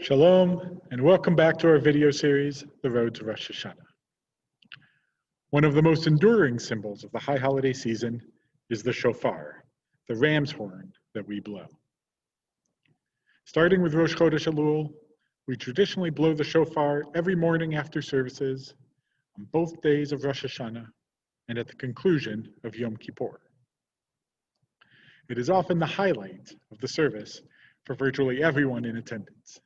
Shalom, and welcome back to our video series, The Road to Rosh Hashanah. One of the most enduring symbols of the high holiday season is the shofar, the ram's horn that we blow. Starting with Rosh Chodesh Elul, we traditionally blow the shofar every morning after services, on both days of Rosh Hashanah, and at the conclusion of Yom Kippur. It is often the highlight of the service for virtually everyone in attendance.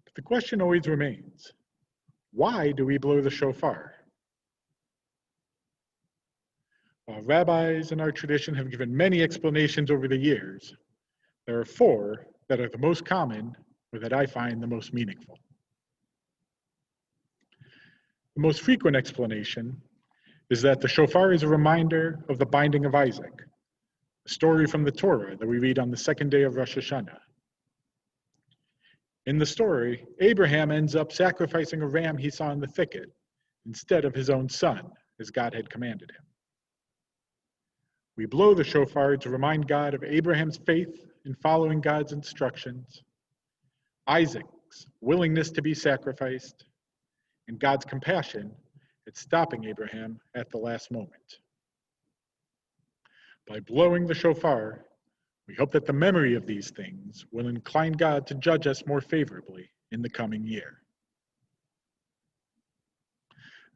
But the question always remains, why do we blow the shofar? While rabbis in our tradition have given many explanations over the years, there are four that are the most common or that I find the most meaningful. The most frequent explanation is that the shofar is a reminder of the binding of Isaac, a story from the Torah that we read on the second day of Rosh Hashanah. In the story, Abraham ends up sacrificing a ram he saw in the thicket instead of his own son, as God had commanded him. We blow the shofar to remind God of Abraham's faith in following God's instructions, Isaac's willingness to be sacrificed, and God's compassion at stopping Abraham at the last moment. By blowing the shofar, we hope that the memory of these things will incline God to judge us more favorably in the coming year.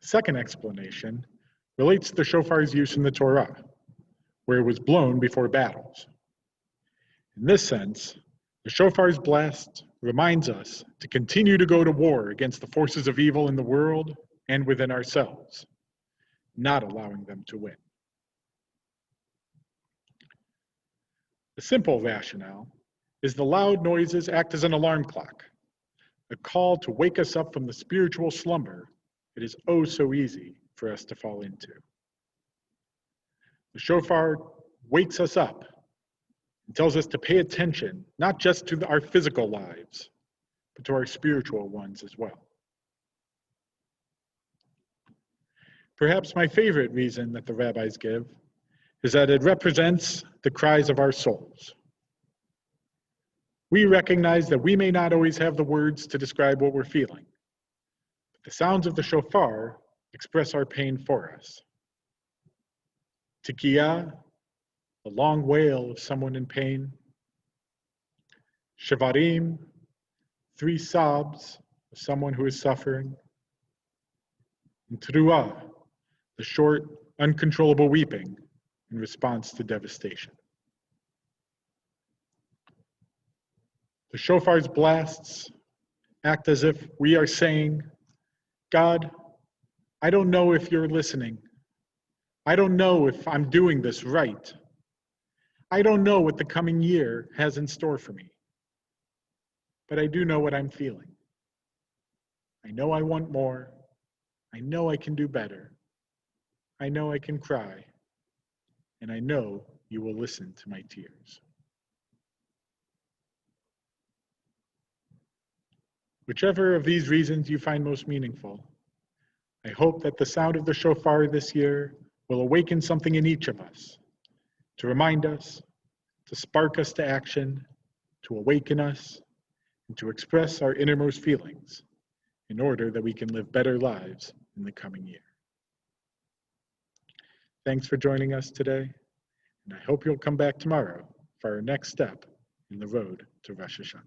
The second explanation relates to the shofar's use in the Torah, where it was blown before battles. In this sense, the shofar's blast reminds us to continue to go to war against the forces of evil in the world and within ourselves, not allowing them to win. The simple rationale is the loud noises act as an alarm clock, a call to wake us up from the spiritual slumber it is oh so easy for us to fall into. The shofar wakes us up and tells us to pay attention not just to our physical lives, but to our spiritual ones as well. Perhaps my favorite reason that the rabbis give is that it represents the cries of our souls. We recognize that we may not always have the words to describe what we're feeling, but the sounds of the shofar express our pain for us. Tikiyah, the long wail of someone in pain. Shavarim, 3 sobs of someone who is suffering. And Teruah, the short, uncontrollable weeping in response to devastation. The shofar's blasts act as if we are saying, God, I don't know if you're listening. I don't know if I'm doing this right. I don't know what the coming year has in store for me. But I do know what I'm feeling. I know I want more. I know I can do better. I know I can cry. And I know you will listen to my tears. Whichever of these reasons you find most meaningful, I hope that the sound of the shofar this year will awaken something in each of us, to remind us, to spark us to action, to awaken us, and to express our innermost feelings in order that we can live better lives in the coming year. Thanks for joining us today, and I hope you'll come back tomorrow for our next step in the road to Rosh Hashanah.